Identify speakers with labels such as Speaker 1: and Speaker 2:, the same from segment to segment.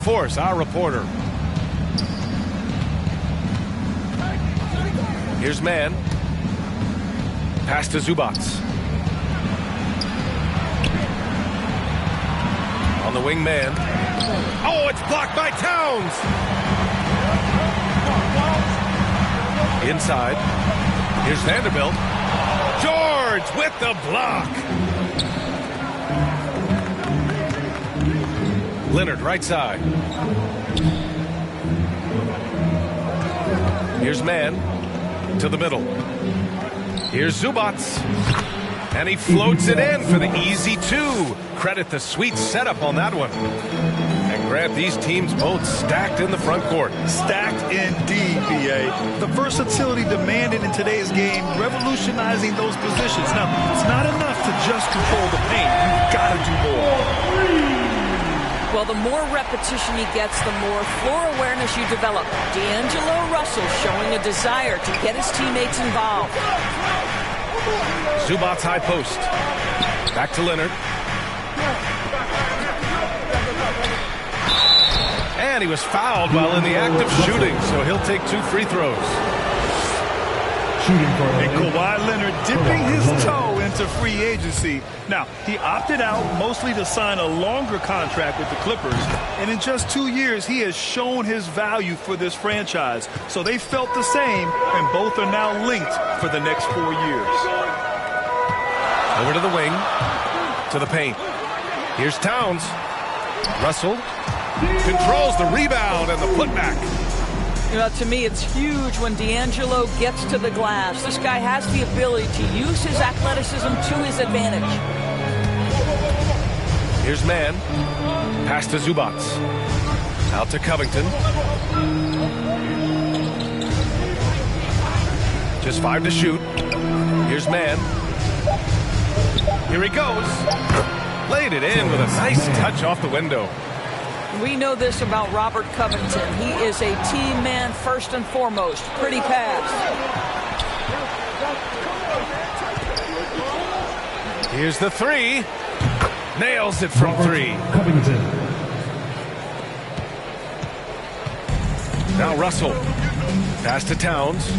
Speaker 1: Force, our reporter. Here's man. Pass to Zubats. On the wing man. Oh, it's blocked by Towns. Inside. Here's Vanderbilt. George with the block. Leonard, right side. Here's man to the middle. Here's Zubats. And he floats it in for the easy two. Credit the sweet setup on that one. And grab these teams both stacked in the front court.
Speaker 2: Stacked indeed, B.A. The versatility demanded in today's game, revolutionizing those positions. Now, it's not enough to just control the paint. You've got to do more.
Speaker 3: Well, the more repetition he gets, the more floor awareness you develop. D'Angelo Russell showing a desire to get his teammates involved.
Speaker 1: Zubats high post. Back to Leonard. And he was fouled while in the act of shooting, so he'll take 2 free throws.
Speaker 2: And Kawhi Leonard dipping his toe into free agency. Now, he opted out mostly to sign a longer contract with the Clippers. And in just 2 years, he has shown his value for this franchise. So they felt the same, and both are now linked for the next 4 years.
Speaker 1: Over to the wing, to the paint. Here's Towns. Russell controls the rebound and the putback.
Speaker 3: You know, to me, it's huge when D'Angelo gets to the glass. This guy has the ability to use his athleticism to his advantage.
Speaker 1: Here's man. Pass to Zubats. Out to Covington. Just 5 to shoot. Here's man. Here he goes. Laid it in with a nice touch off the window.
Speaker 3: We know this about Robert Covington. He is a team man first and foremost. Pretty pass.
Speaker 1: Here's the 3. Nails it from 3.
Speaker 4: Covington.
Speaker 1: Now Russell. Pass to Towns.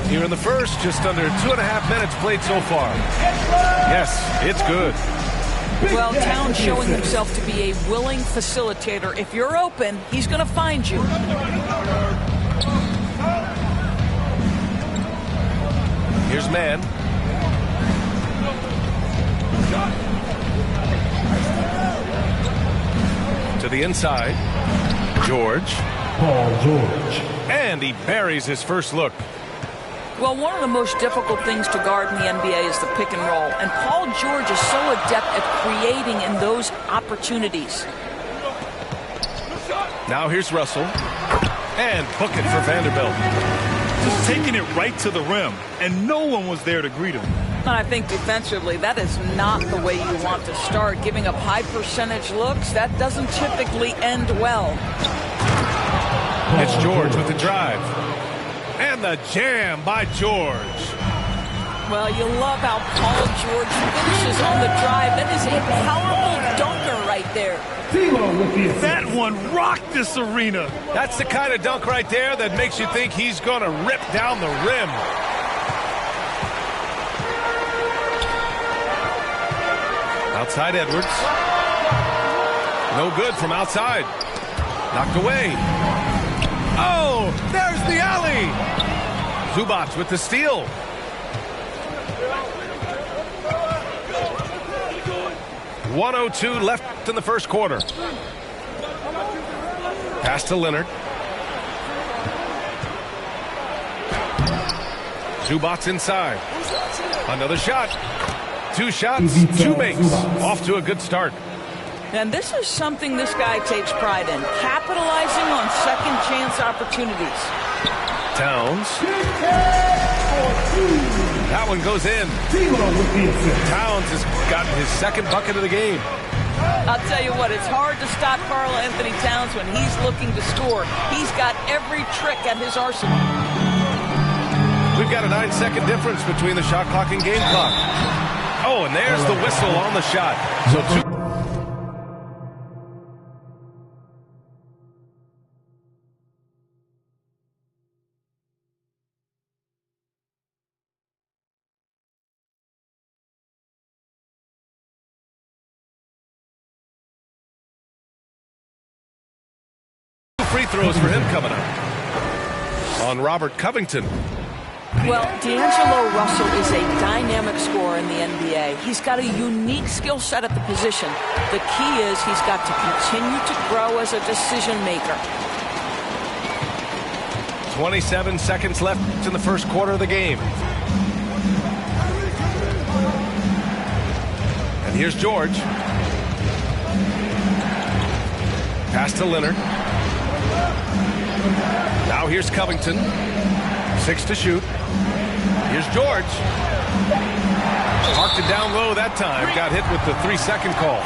Speaker 1: Here in the first, just under 2.5 minutes played so far. Yes, it's good.
Speaker 3: Well, Towns showing himself to be a willing facilitator. If you're open, he's going to find you.
Speaker 1: Here's man. To the inside. George.
Speaker 4: Paul George.
Speaker 1: And he buries his first look.
Speaker 3: Well, one of the most difficult things to guard in the NBA is the pick and roll. And Paul George is so adept at creating in those opportunities.
Speaker 1: Now here's Russell. And book it for Vanderbilt.
Speaker 2: Just taking it right to the rim. And no one was there to greet him.
Speaker 3: And I think defensively, that is not the way you want to start. Giving up high percentage looks, that doesn't typically end well.
Speaker 1: It's George with the drive. And the jam by George.
Speaker 3: Well, you love how Paul George finishes on the drive. That is a powerful dunker right there.
Speaker 2: That one rocked this arena.
Speaker 1: That's the kind of dunk right there that makes you think he's going to rip down the rim. Outside Edwards. No good from outside. Knocked away. Oh, there's the alley. Zubats with the steal. .102 left in the first quarter. Pass to Leonard. Zubats inside. Another shot. 2 shots, 2 makes. Off to a good start.
Speaker 3: And this is something this guy takes pride in, capitalizing on second chance opportunities.
Speaker 1: Towns. That one goes in. Towns has gotten his second bucket of the game.
Speaker 3: I'll tell you what, it's hard to stop Karl Anthony Towns when he's looking to score. He's got every trick at his arsenal.
Speaker 1: We've got a 9-second difference between the shot clock and game clock. Oh, and there's the whistle on the shot. So two free throws for him coming up on Robert Covington.
Speaker 3: Well, D'Angelo Russell is a dynamic scorer in the NBA. He's got a unique skill set at the position. The key is he's got to continue to grow as a decision maker.
Speaker 1: 27 seconds left in the first quarter of the game. And here's George. Pass to Leonard. Now here's Covington. 6 to shoot. Here's George. Parked it down low that time. Got hit with the 3-second call.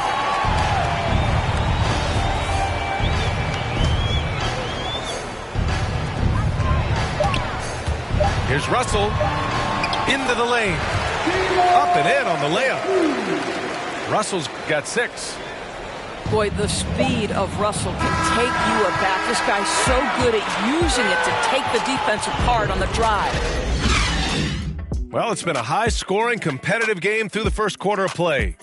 Speaker 1: Here's Russell. Into the lane. Up and in on the layup. Russell's got 6.
Speaker 3: Boy, the speed of Russell can take you aback. This guy's so good at using it to take the defense apart on the drive.
Speaker 1: Well, it's been a high-scoring, competitive game through the first quarter of play.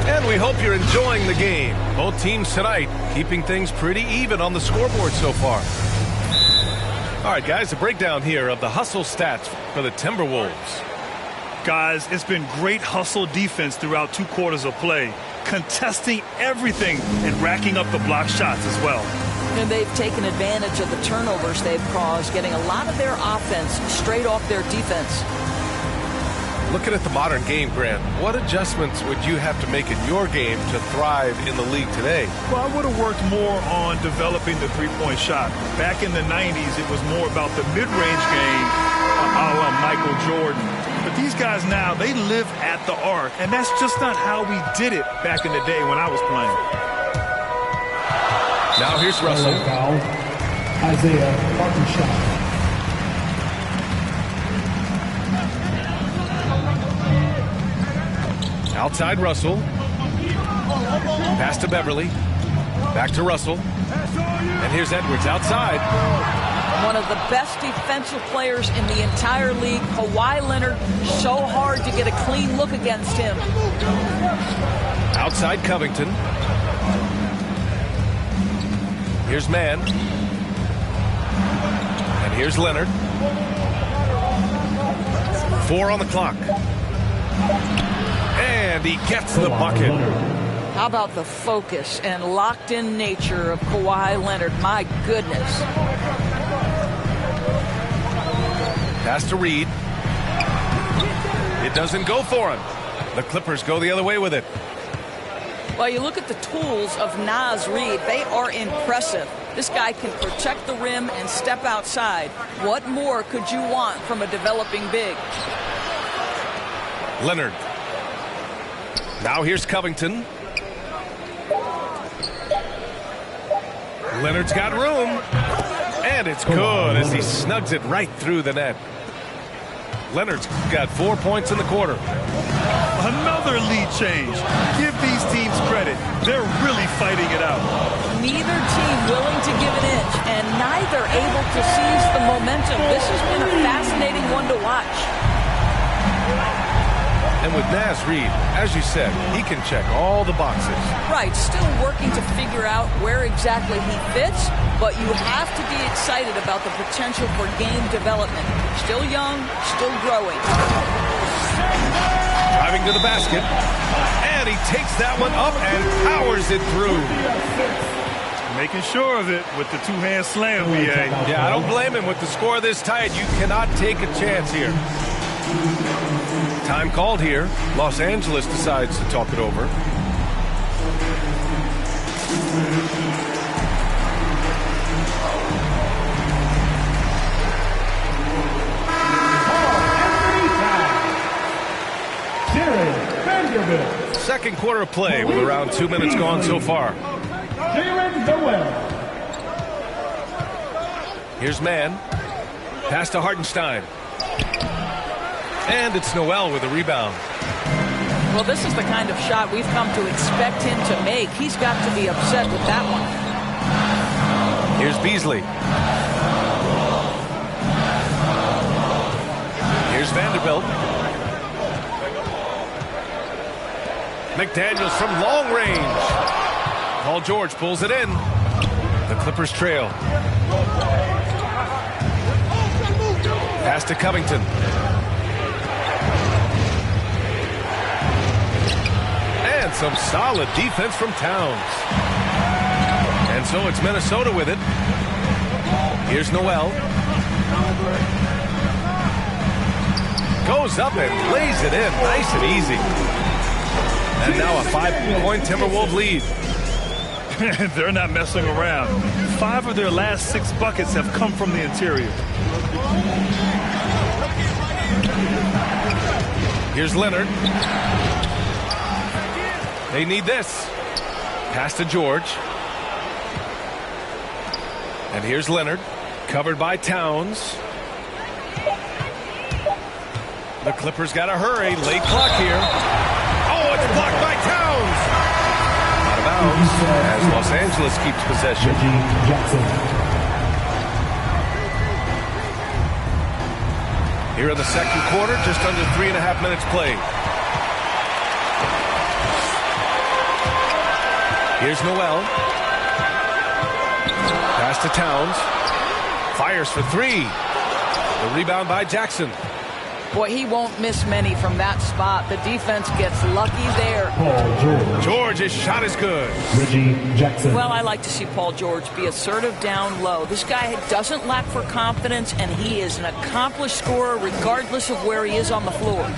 Speaker 1: And we hope you're enjoying the game. Both teams tonight keeping things pretty even on the scoreboard so far. All right, guys, a breakdown here of the hustle stats for the Timberwolves.
Speaker 2: Guys, it's been great hustle defense throughout 2 quarters of play, contesting everything and racking up the block shots as well.
Speaker 3: And they've taken advantage of the turnovers they've caused, getting a lot of their offense straight off their defense.
Speaker 1: Looking at the modern game, Grant, what adjustments would you have to make in your game to thrive in the league today?
Speaker 2: Well, I would have worked more on developing the three-point shot. Back in the 90s, it was more about the mid-range game, a la Michael Jordan. But these guys now, they live at the arc, and that's just not how we did it back in the day when I was playing.
Speaker 1: Now here's Russell.
Speaker 4: Isaiah Hartenstein.
Speaker 1: Outside Russell. Pass to Beverly. Back to Russell. And here's Edwards outside.
Speaker 3: One of the best defensive players in the entire league, Kawhi Leonard, so hard to get a clean look against him.
Speaker 1: Outside Covington. Here's Mann. And here's Leonard. 4 on the clock. And he gets the bucket.
Speaker 3: How about the focus and locked-in nature of Kawhi Leonard? My goodness.
Speaker 1: Pass to Reed. It doesn't go for him. The Clippers go the other way with it.
Speaker 3: Well, you look at the tools of Naz Reid. They are impressive. This guy can protect the rim and step outside. What more could you want from a developing big?
Speaker 1: Leonard. Now here's Covington. Leonard's got room. And it's good as he snugs it right through the net. Leonard's got 4 points in the quarter.
Speaker 2: Another lead change. Give these teams credit. They're really fighting it out.
Speaker 3: Neither team willing to give an inch, and neither able to seize the momentum. This has been a fascinating one to watch.
Speaker 1: And with Naz Reid, as you said, he can check all the boxes.
Speaker 3: Right, still working to figure out where exactly he fits, but you have to be excited about the potential for game development. Still young, still growing.
Speaker 1: Driving to the basket, and he takes that one up and powers it through.
Speaker 2: Making sure of it with the two-hand slam, BA.
Speaker 1: Yeah, I don't blame him. With the score this tight, you cannot take a chance here. Time called here. Los Angeles decides to talk it over. Second quarter of play with around 2 minutes gone so far. Here's Mann. Pass to Hartenstein. And it's Noel with a rebound.
Speaker 3: Well, this is the kind of shot we've come to expect him to make. He's got to be upset with that one.
Speaker 1: Here's Beasley. Here's Vanderbilt. McDaniels from long range. Paul George pulls it in. The Clippers trail. Pass to Covington. And some solid defense from Towns. And so it's Minnesota with it. Here's Noel. Goes up and lays it in nice and easy. And now a 5-point Timberwolves lead.
Speaker 2: They're not messing around. 5 of their last 6 buckets have come from the interior.
Speaker 1: Here's Leonard. They need this. Pass to George. And here's Leonard. Covered by Towns. The Clippers got to hurry. Late clock here. Oh, it's blocked by Towns. Out of bounds as Los Angeles keeps possession. Here in the second quarter, just under 3.5 minutes played. Here's Noel. Pass to Towns. Fires for 3. The rebound by Jackson.
Speaker 3: Boy, he won't miss many from that spot. The defense gets lucky there.
Speaker 4: Paul George.
Speaker 1: George, his shot is good.
Speaker 4: Reggie Jackson.
Speaker 3: Well, I like to see Paul George be assertive down low. This guy doesn't lack for confidence, and he is an accomplished scorer regardless of where he is on the floor.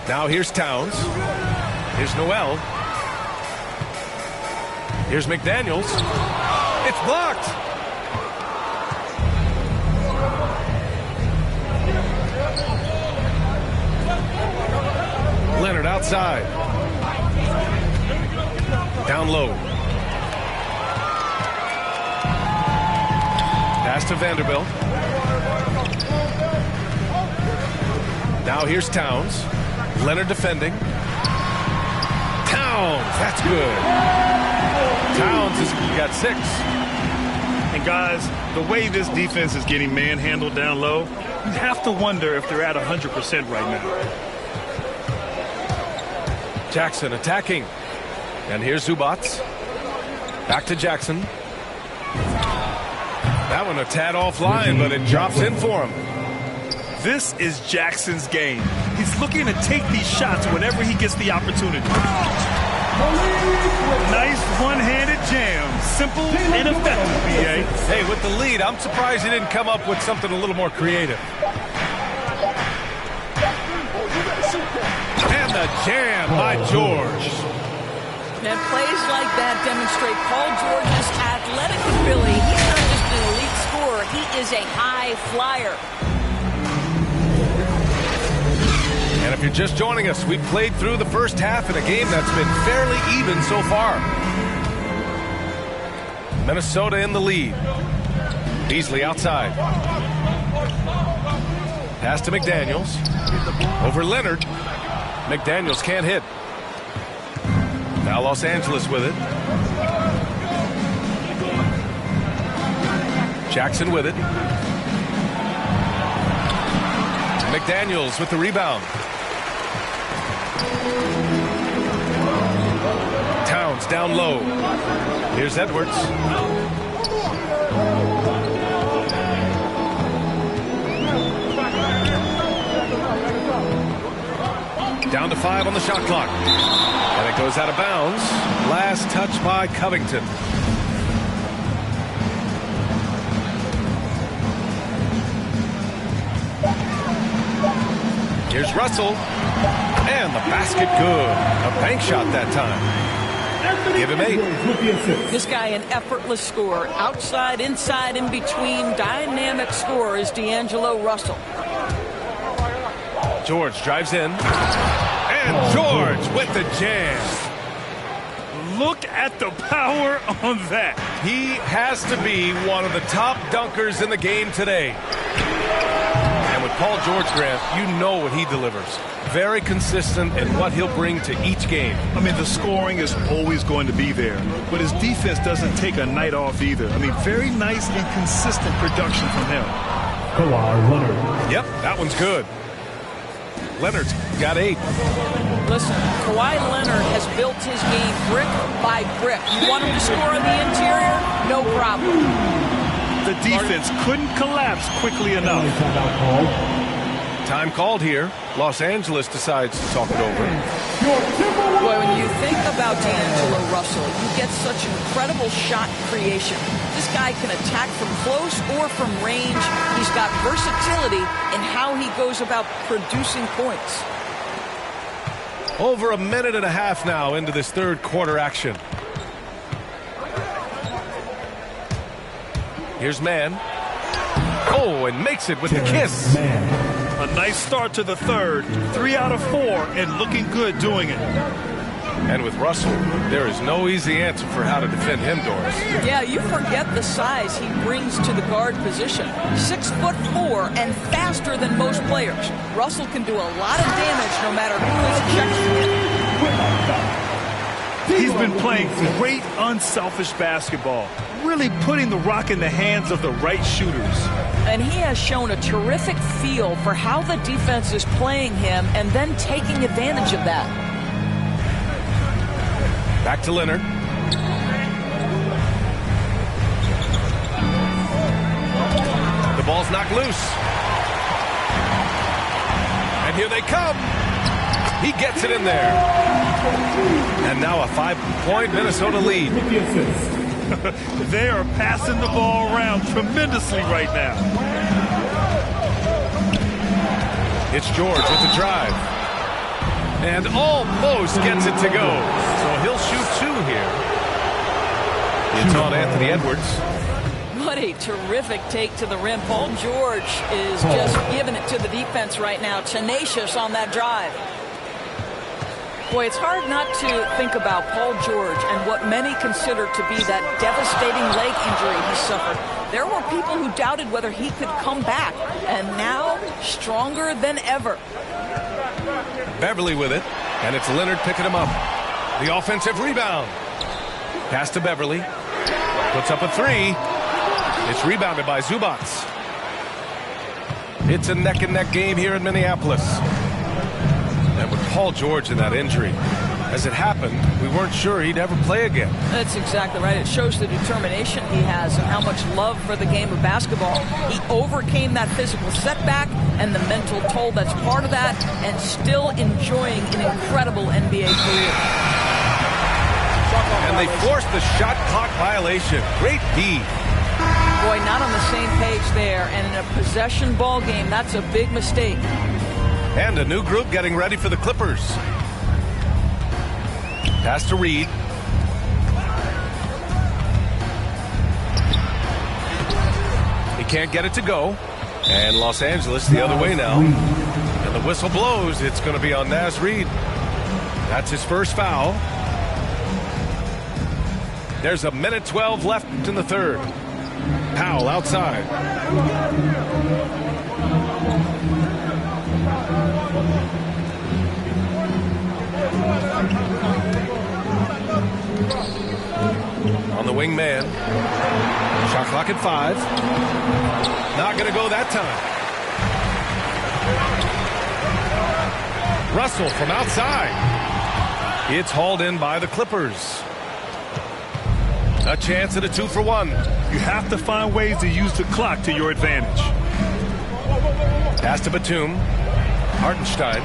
Speaker 1: Now here's Towns. Here's Noel. Here's McDaniels. It's blocked. Leonard outside. Down low. Pass to Vanderbilt. Now here's Towns. Leonard defending. Towns, that's good. Towns has got 6.
Speaker 2: And guys, the way this defense is getting manhandled down low, you have to wonder if they're at 100% right now.
Speaker 1: Jackson attacking. And here's Zubats. Back to Jackson. That one a tad offline, but it drops in for him.
Speaker 2: This is Jackson's game. He's looking to take these shots whenever he gets the opportunity. Nice one-handed jam. Simple and effective, B.A.
Speaker 1: Hey, with the lead, I'm surprised he didn't come up with something a little more creative. And the jam by George.
Speaker 3: And plays like that demonstrate Paul George's athletic ability. He's not just an elite scorer, he is a high flyer.
Speaker 1: And if you're just joining us, we've played through the first half in a game that's been fairly even so far. Minnesota in the lead. Beasley outside. Pass to McDaniels. Over Leonard. McDaniels can't hit. Now Los Angeles with it. Jackson with it. McDaniels with the rebound. Towns down low. Here's Edwards. Down to 5 on the shot clock. And it goes out of bounds. Last touch by Covington. Here's Russell. And the basket good. A bank shot that time. Give him 8.
Speaker 3: This guy an effortless scorer. Outside, inside, in between. Dynamic scorer is D'Angelo Russell.
Speaker 1: George drives in. And George with the jam.
Speaker 2: look at the power on that.
Speaker 1: He has to be one of the top dunkers in the game today. And with Paul George, Grant, you know what he delivers. Very consistent in what he'll bring to each game.
Speaker 2: I mean, the scoring is always going to be there, but his defense doesn't take a night off either. I mean, very nice and consistent production from him.
Speaker 4: Kawhi Leonard.
Speaker 1: Yep, that one's good. Leonard's got 8.
Speaker 3: Listen, Kawhi Leonard has built his game brick by brick. You want him to score on the interior? No problem.
Speaker 2: The defense couldn't collapse quickly enough.
Speaker 1: Time called here. Los Angeles decides to talk it over.
Speaker 3: Boy, when you think about D'Angelo Russell, you get such incredible shot creation. This guy can attack from close or from range. He's got versatility in how he goes about producing points.
Speaker 1: Over a minute and a half now into this third quarter action. Here's Mann. Oh, and makes it with the kiss.
Speaker 2: A nice start to the third. 3 out of 4 and looking good doing it.
Speaker 1: And with Russell, there is no easy answer for how to defend him, Doris.
Speaker 3: Yeah, you forget the size he brings to the guard position. 6'4" and faster than most players. Russell can do a lot of damage no matter who is checking him.
Speaker 2: He's been playing great unselfish basketball. Really putting the rock in the hands of the right shooters.
Speaker 3: And he has shown a terrific feel for how the defense is playing him and then taking advantage of that.
Speaker 1: Back to Leonard. The ball's knocked loose. And here they come. He gets it in there. And now a 5-point Minnesota lead.
Speaker 2: They are passing the ball around tremendously right now.
Speaker 1: It's George with the drive. And almost gets it to go. So he'll shoot 2 here. It's on Anthony Edwards.
Speaker 3: What a terrific take to the rim. Paul George is just giving it to the defense right now. Tenacious on that drive. Boy, it's hard not to think about Paul George and what many consider to be that devastating leg injury he suffered. There were people who doubted whether he could come back, and now stronger than ever.
Speaker 1: Beverly with it, and it's Leonard picking him up. The offensive rebound. Pass to Beverly. Puts up a 3. It's rebounded by Zubats. It's a neck-and-neck game here in Minneapolis. And with Paul George in that injury, as it happened, we weren't sure he'd ever play again.
Speaker 3: That's exactly right. It shows the determination he has and how much love for the game of basketball. He overcame that physical setback and the mental toll that's part of that, and still enjoying an incredible NBA career.
Speaker 1: And they forced the shot clock violation. Great D.
Speaker 3: Boy, not on the same page there, and in a possession ball game, that's a big mistake.
Speaker 1: And a new group getting ready for the Clippers. Pass to Reed. He can't get it to go. And Los Angeles the other way now. And the whistle blows. It's going to be on Naz Reid. That's his first foul. There's a minute 12 left in the third. Powell outside. On the wing man. Shot clock at 5. Not going to go that time. Russell from outside. It's hauled in by the Clippers. A chance at a 2-for-1.
Speaker 2: You have to find ways to use the clock to your advantage.
Speaker 1: Pass to Batum. Hartenstein.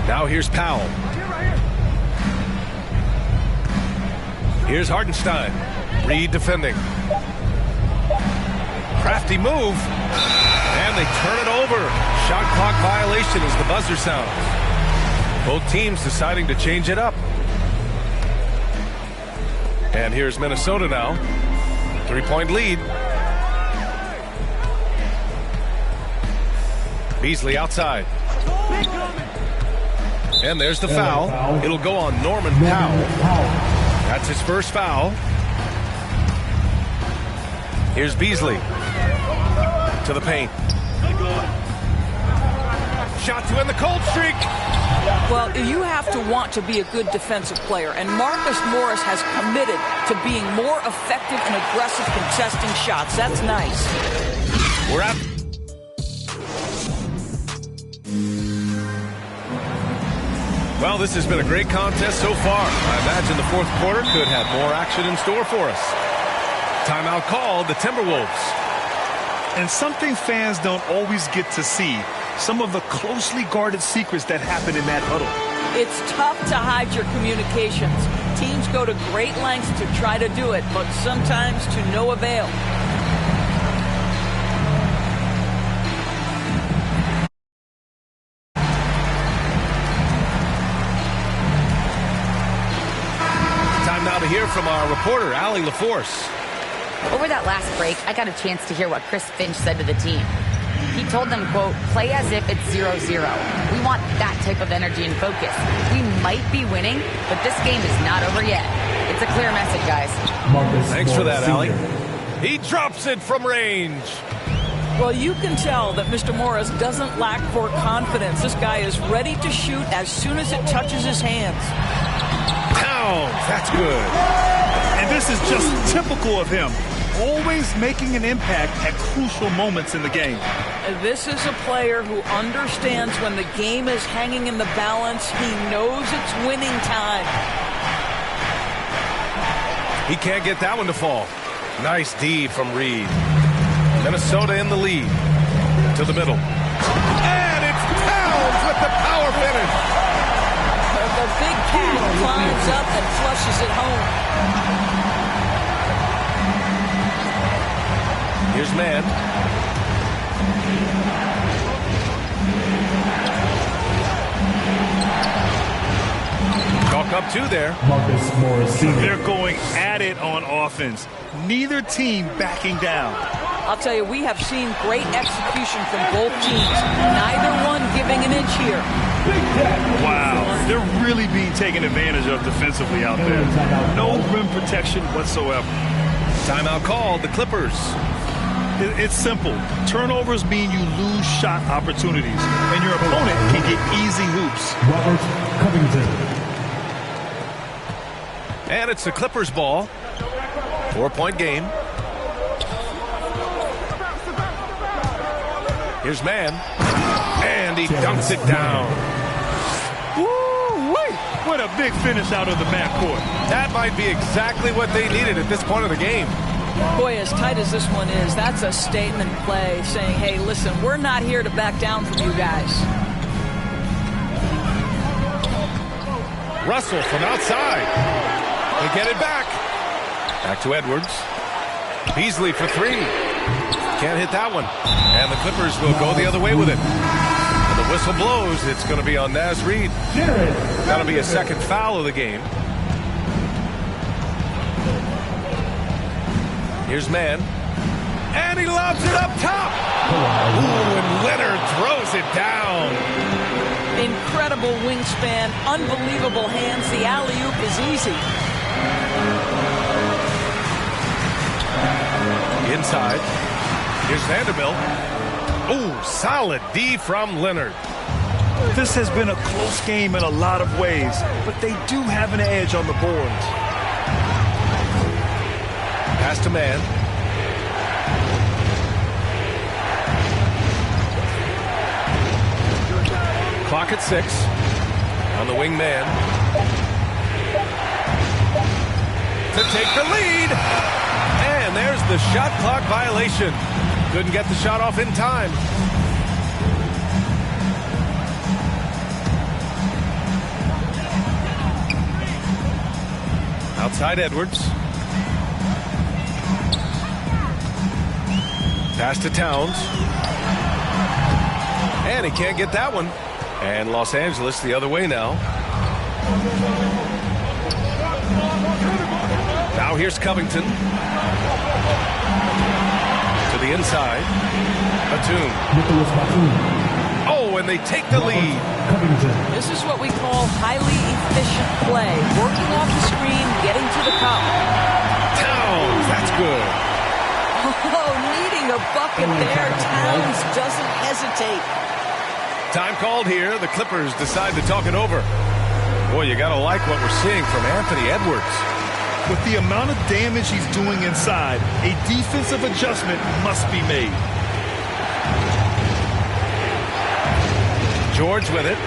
Speaker 1: Now here's Powell. Here's Hartenstein. Reed defending. Crafty move. And they turn it over. Shot clock violation as the buzzer sounds. Both teams deciding to change it up. And here's Minnesota now. 3-point lead. Beasley outside. And there's the foul. It'll go on Norman Powell. That's his first foul. Here's Beasley to the paint. Shot to end the cold streak.
Speaker 3: Well, you have to want to be a good defensive player, and Marcus Morris has committed to being more effective and aggressive contesting shots. That's nice.
Speaker 1: We're at... Well, this has been a great contest so far. I imagine the fourth quarter could have more action in store for us. Timeout called, the Timberwolves.
Speaker 2: And something fans don't always get to see, some of the closely guarded secrets that happen in that huddle.
Speaker 3: It's tough to hide your communications. Teams go to great lengths to try to do it, but sometimes to no avail.
Speaker 1: Time now to hear from our reporter, Allie LaForce.
Speaker 5: Over that last break, I got a chance to hear what Chris Finch said to the team. He told them, quote, play as if it's 0-0. We want that type of energy and focus. We might be winning, but this game is not over yet. It's a clear message, guys.
Speaker 1: Thanks for that, Allie. He drops it from range.
Speaker 3: Well, you can tell that Mr. Morris doesn't lack for confidence. This guy is ready to shoot as soon as it touches his hands.
Speaker 1: Towns, that's good.
Speaker 2: And this is just typical of him. Always making an impact at crucial moments in the game.
Speaker 3: This is a player who understands when the game is hanging in the balance. He knows it's winning time.
Speaker 1: He can't get that one to fall. Nice D from Reed. Minnesota in the lead. To the middle. And it's Towns with the power finish.
Speaker 3: The big cat climbs up and flushes it home.
Speaker 1: Here's man. Talk up two there.
Speaker 4: Marcus Morris Sr.
Speaker 2: They're going at it on offense. Neither team backing down.
Speaker 3: I'll tell you, we have seen great execution from both teams. Neither one giving an inch here.
Speaker 2: Wow, they're really being taken advantage of defensively out there. No rim protection whatsoever.
Speaker 1: Timeout called, the Clippers.
Speaker 2: It's simple. Turnovers mean you lose shot opportunities, and your opponent can get easy hoops.
Speaker 4: Robert Covington.
Speaker 1: And it's the Clippers' ball. 4-point game. Here's man. And he dunks it down.
Speaker 2: Woo-wee! What a big finish out of the backcourt.
Speaker 1: That might be exactly what they needed at this point of the game.
Speaker 3: Boy, as tight as this one is, that's a statement play saying, hey, listen, we're not here to back down from you guys.
Speaker 1: Russell from outside. They get it back. Back to Edwards. Beasley for three. Can't hit that one. And the Clippers will go the other way with it. And the whistle blows. It's going to be on Naz Reid. That'll be a second foul of the game. Here's man. And he lobs it up top. Ooh, and Leonard throws it down.
Speaker 3: Incredible wingspan, unbelievable hands. The alley-oop is easy.
Speaker 1: Inside. Here's Vanderbilt. Ooh, solid D from Leonard.
Speaker 2: This has been a close game in a lot of ways, but they do have an edge on the boards.
Speaker 1: Pass to man. Clock at 6. On the wing man. To take the lead. And there's the shot clock violation. Couldn't get the shot off in time. Outside Edwards. Pass to Towns. And he can't get that one. And Los Angeles the other way now. Now here's Covington. To the inside. Batum.
Speaker 4: Nicholas Batum.
Speaker 1: Oh, go, and they take the lead.
Speaker 3: This is what we call highly efficient play. Working off the screen, getting to the cup.
Speaker 1: Towns, that's good.
Speaker 3: Oh, needing a bucket there. Towns doesn't hesitate.
Speaker 1: Time called here. The Clippers decide to talk it over. Boy, you got to like what we're seeing from Anthony Edwards.
Speaker 2: With the amount of damage he's doing inside, a defensive adjustment must be made.
Speaker 1: George with it.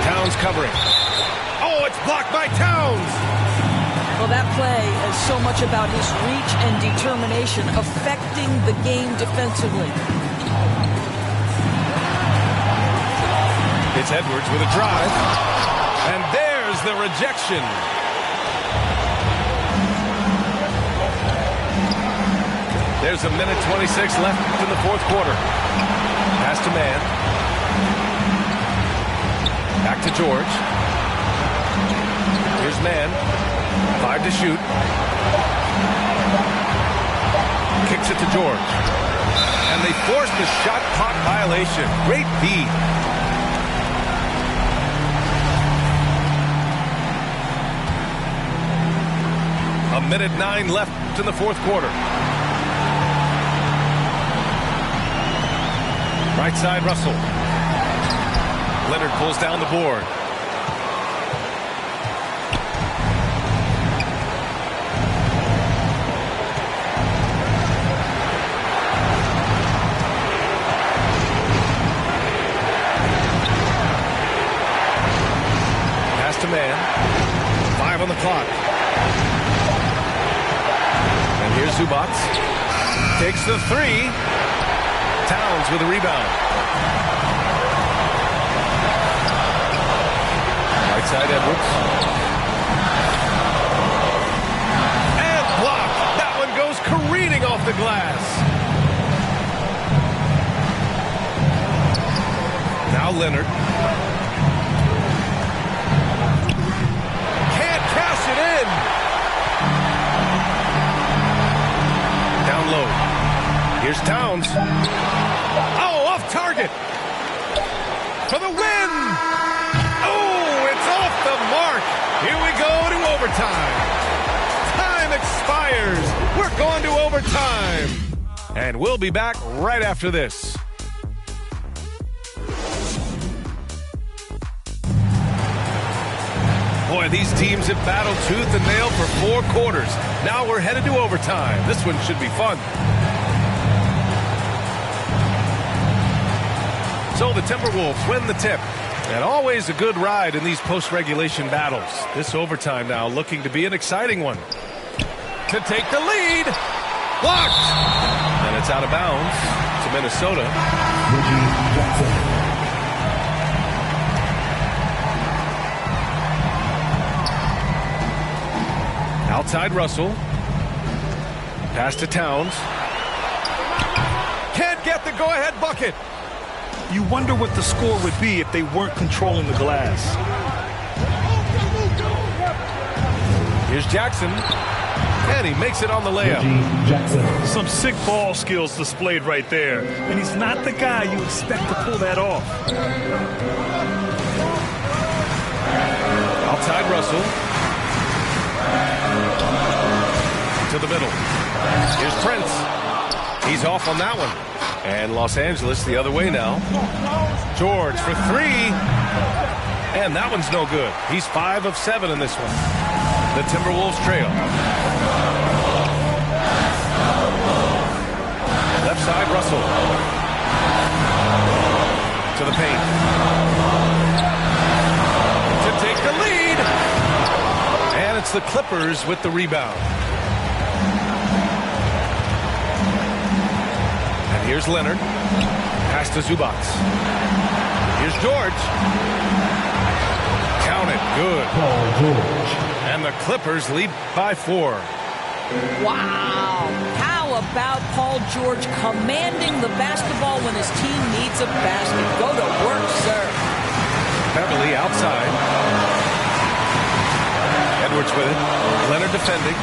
Speaker 1: Towns covering. Oh, it's blocked by Towns.
Speaker 3: Well, that play is so much about his reach and determination affecting the game defensively.
Speaker 1: It's Edwards with a drive. And there's the rejection. There's a minute 26 left in the fourth quarter. Pass to man. Back to George. Here's man. 5 to shoot. Kicks it to George. And they force the shot clock violation. Great feed. A minute 9 left in the fourth quarter. Right side, Russell. Leonard pulls down the board. Pass to man. 5 on the clock. And here's Zubats. Takes the 3. Towns with a rebound. Right side, Edwards. And blocked. That one goes careening off the glass. Now Leonard. Can't cash it in. Down low. Here's Towns. Oh, off target. For the win. Oh, it's off the mark. Here we go to overtime. Time expires. We're going to overtime. And we'll be back right after this. Boy, these teams have battled tooth and nail for 4 quarters. Now we're headed to overtime. This one should be fun. So the Timberwolves win the tip. And always a good ride in these post-regulation battles. This overtime now looking to be an exciting one. To take the lead. Blocked. And it's out of bounds to Minnesota. Outside Russell. Pass to Towns. Can't get the go-ahead bucket.
Speaker 2: You wonder what the score would be if they weren't controlling the glass.
Speaker 1: Here's Jackson. And he makes it on the layup.
Speaker 2: Some sick ball skills displayed right there. And he's not the guy you expect to pull that off.
Speaker 1: Outside Russell. To the middle. Here's Prince. He's off on that one. And Los Angeles the other way now. George for 3. And that one's no good. He's 5 of 7 in this one. The Timberwolves trail. Left side, Russell. To the paint. To take the lead. And it's the Clippers with the rebound. And here's Leonard. Pass to Zubats. Here's George. Count it. Good.
Speaker 4: Paul George.
Speaker 1: And the Clippers lead by 4.
Speaker 3: Wow. How about Paul George commanding the basketball when his team needs a basket? Go to work, sir.
Speaker 1: Beverly outside. Edwards with it. Leonard defending.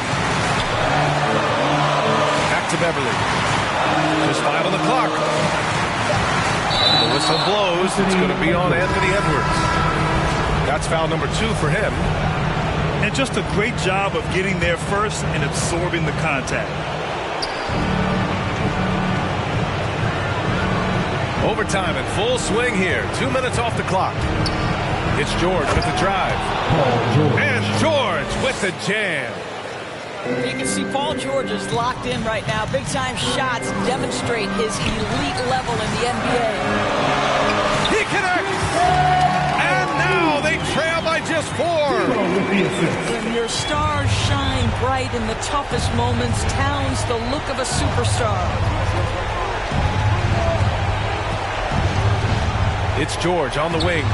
Speaker 1: Back to Beverly. Just 5 on the clock. The Whistle blows. It's going to be on Anthony Edwards. That's foul number 2 for him.
Speaker 2: And just a great job of getting there first and absorbing the contact.
Speaker 1: Overtime in full swing here. 2 minutes off the clock. It's George with the drive. And George with the jam.
Speaker 3: You can see Paul George is locked in right now. Big-time shots demonstrate his elite level in the NBA.
Speaker 1: He connects! And now they trail by just 4.
Speaker 3: When your stars shine bright in the toughest moments, Towns the look of a superstar.
Speaker 1: It's George on the wing.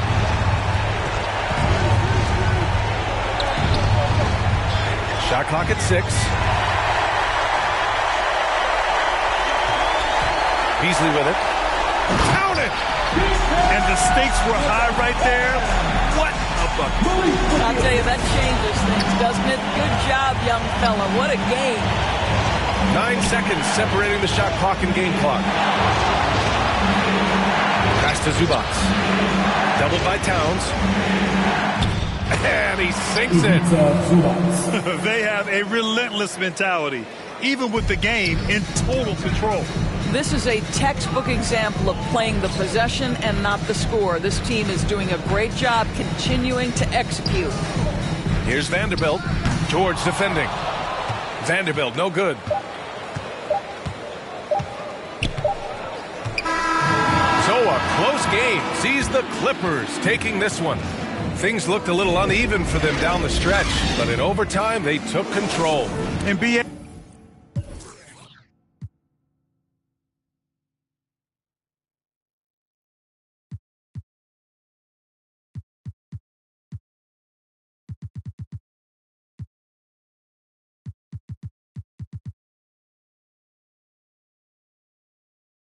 Speaker 1: Shot clock at 6. Beasley with it. Count it!
Speaker 2: And the stakes were high right there. What a bucket.
Speaker 3: I'll tell you, that changes things, doesn't it? Good job, young fella. What a game.
Speaker 1: 9 seconds separating the shot clock and game clock. Pass to Zubats. Doubled by Towns. And he sinks it.
Speaker 2: They have a relentless mentality, even with the game in total control.
Speaker 3: This is a textbook example of playing the possession and not the score. This team is doing a great job continuing to execute.
Speaker 1: Here's Vanderbilt. George defending. Vanderbilt, no good. So a close game sees the Clippers taking this one. Things looked a little uneven for them down the stretch, but in overtime, they took control.
Speaker 2: NBA